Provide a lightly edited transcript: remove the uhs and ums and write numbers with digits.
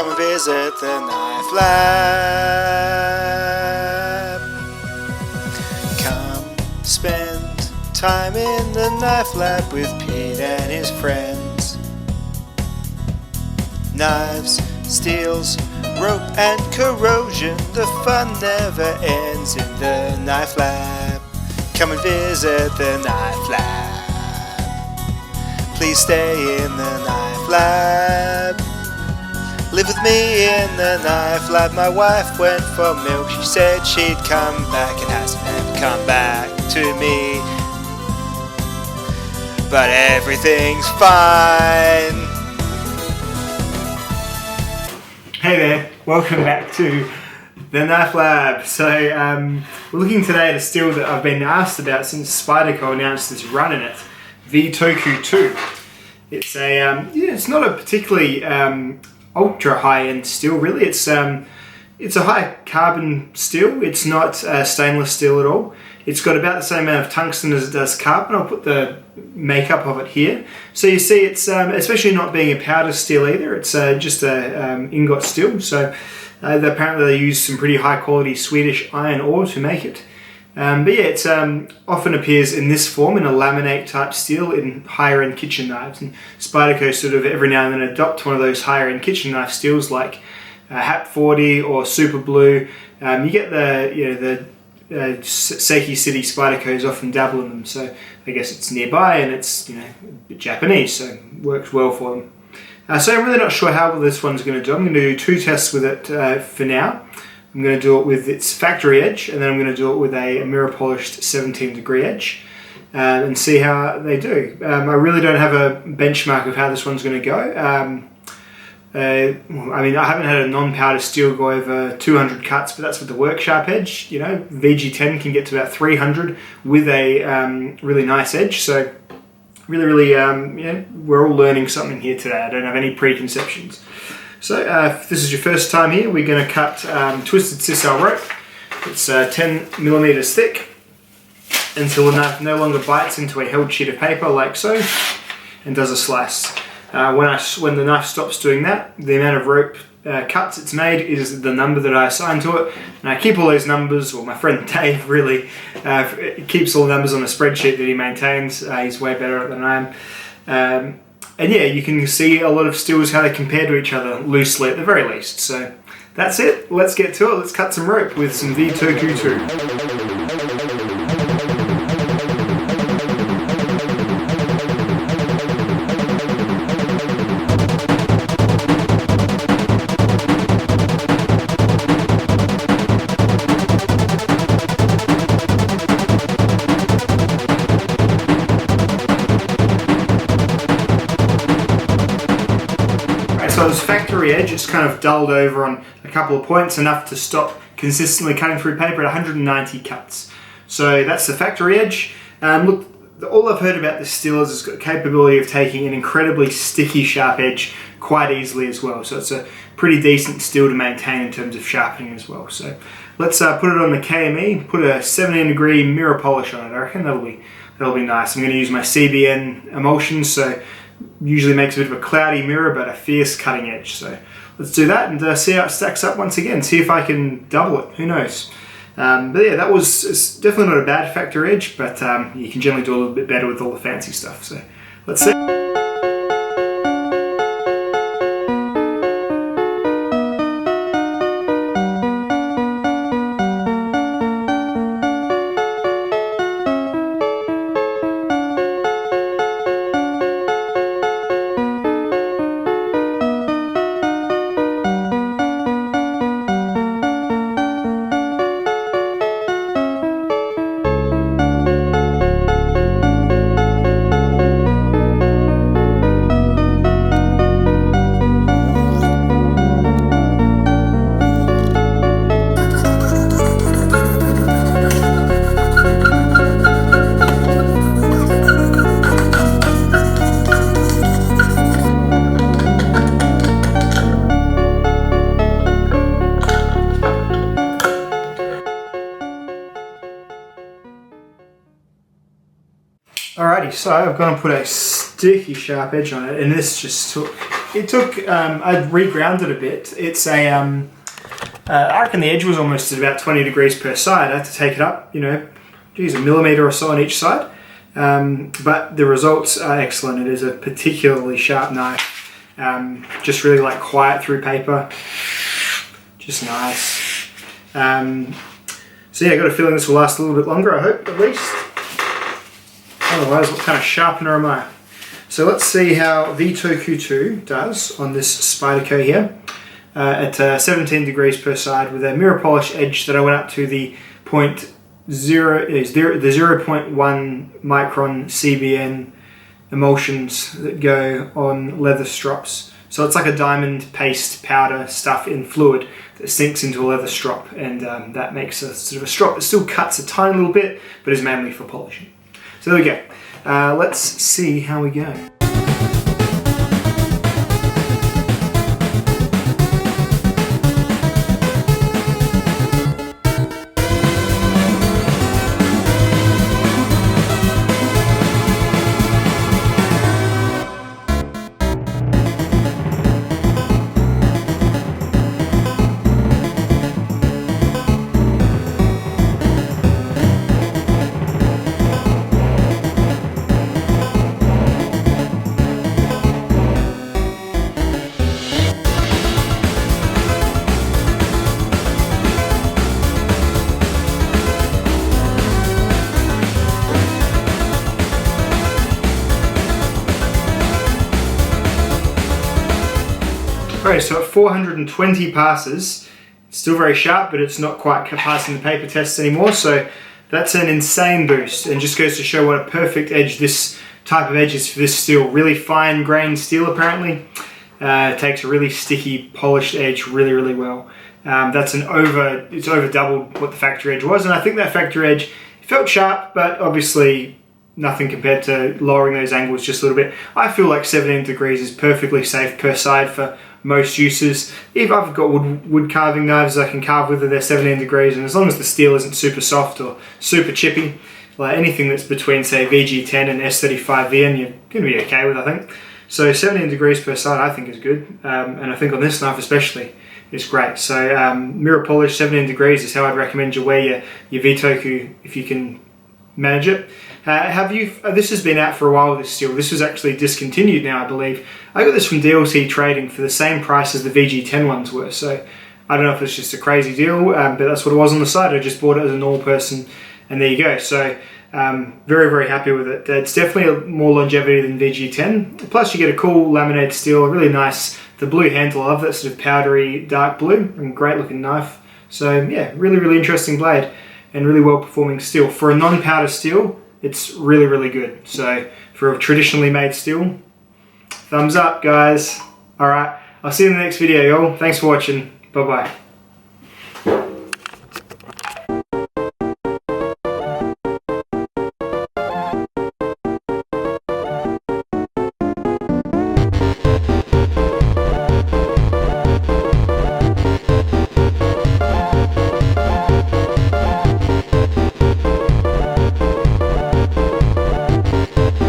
Come and visit the Knife Lab. Come spend time in the Knife Lab with Pete and his friends. Knives, steels, rope and corrosion, the fun never ends in the Knife Lab. Come and visit the Knife Lab. Please stay in the Knife Lab. Live with me in the Knife Lab. My wife went for milk, she said she'd come back and hasn't ever come back to me. But everything's fine. Hey there, welcome back to the Knife Lab. So we're looking today at a steel that I've been asked about since Spyderco announced this run in it, V-Toku 2. It's a it's not a particularly ultra high-end steel really. It's a high carbon steel. It's not stainless steel at all. It's got about the same amount of tungsten as it does carbon. I'll put the makeup of it here. So you see it's, especially not being a powder steel either, it's just a ingot steel. So apparently they use some pretty high quality Swedish iron ore to make it. But yeah, it often appears in this form, in a laminate type steel in higher end kitchen knives. And Spyderco sort of every now and then adopt one of those higher end kitchen knife steels like HAP 40 or Super Blue. You get the Seiki City Spydercos often dabble in them, so I guess it's nearby and it's a bit Japanese, so it works well for them. So I'm really not sure how well this one's going to do. I'm going to do 2 tests with it for now. I'm going to do it with its factory edge, and then I'm going to do it with a mirror polished 17-degree edge and see how they do. I really don't have a benchmark of how this one's going to go. I mean, I haven't had a non-powder steel go over 200 cuts, but that's with the work sharp edge. VG10 can get to about 300 with a really nice edge. So really, we're all learning something here today. I don't have any preconceptions. So if this is your first time here, we're going to cut twisted sisal rope. It's 10 millimeters thick until the knife no longer bites into a held sheet of paper like so and does a slice. When the knife stops doing that, the amount of rope cuts it's made is the number that I assign to it, and I keep all those numbers, or my friend Dave really keeps all the numbers on a spreadsheet that he maintains. He's way better at it than I am. And yeah, you can see a lot of steels, how they compare to each other, loosely at the very least. So that's it, let's get to it, let's cut some rope with some V-Toku 2. So this factory edge, it's kind of dulled over on a couple of points, enough to stop consistently cutting through paper at 190 cuts. So that's the factory edge. Look, all I've heard about this steel is it's got the capability of taking an incredibly sticky sharp edge quite easily as well. So it's a pretty decent steel to maintain in terms of sharpening as well. So let's put it on the KME, put a 17-degree mirror polish on it. I reckon that'll be nice. I'm going to use my CBN emulsion, so usually makes a bit of a cloudy mirror but a fierce cutting edge. So let's do that and see how it stacks up once again, see if I can double it, who knows. But yeah, it's definitely not a bad factory edge, but you can generally do a little bit better with all the fancy stuff. So let's see. Alrighty, so I've gone and put a sticky sharp edge on it, and this just took it took, I reground it a bit. It's a, I reckon the edge was almost at about 20 degrees per side. I had to take it up, you know, geez, a millimetre or so on each side. But the results are excellent. It is a particularly sharp knife. Just really like quiet through paper. Just nice. So yeah, I got a feeling this will last a little bit longer, I hope, at least. Otherwise, what kind of sharpener am I? So let's see how V-Toku 2 does on this Spyderco here. At 17 degrees per side with a mirror polish edge that I went up to the 0.1 micron CBN emulsions that go on leather strops. So it's like a diamond paste powder stuff in fluid that sinks into a leather strop, and that makes a sort of a strop that still cuts a tiny little bit but is mainly for polishing. So there we go. Let's see how we go. Alright, so at 420 passes, it's still very sharp, but it's not quite passing the paper tests anymore, so that's an insane boost, and just goes to show what a perfect edge this type of edge is for this steel. Really fine grained steel apparently. It takes a really sticky, polished edge really, really well. It's over doubled what the factory edge was, and I think that factory edge felt sharp, but obviously nothing compared to lowering those angles just a little bit. I feel like 17 degrees is perfectly safe per side for most uses. If I've got wood carving knives I can carve with, they're 17 degrees, and as long as the steel isn't super soft or super chippy, like anything that's between say VG10 and S35VN, you're going to be okay with, I think. So 17 degrees per side I think is good, and I think on this knife especially it's great. So mirror polish 17 degrees is how I'd recommend you wear your V-Toku if you can manage it. This has been out for a while, this steel. This was actually discontinued now, I believe. I got this from DLC Trading for the same price as the VG10 ones were, so I don't know if it's just a crazy deal, but that's what it was on the side. I just bought it as a normal person, and there you go. So very, very happy with it. It's definitely more longevity than VG10. Plus you get a cool laminated steel, really nice. The blue handle, I love that sort of powdery dark blue, and great looking knife. So yeah, really, really interesting blade, and really well performing steel. For a non-powder steel, it's really, really good. So for a traditionally made steel, thumbs up, guys. All right, I'll see you in the next video, y'all. Thanks for watching. Bye-bye.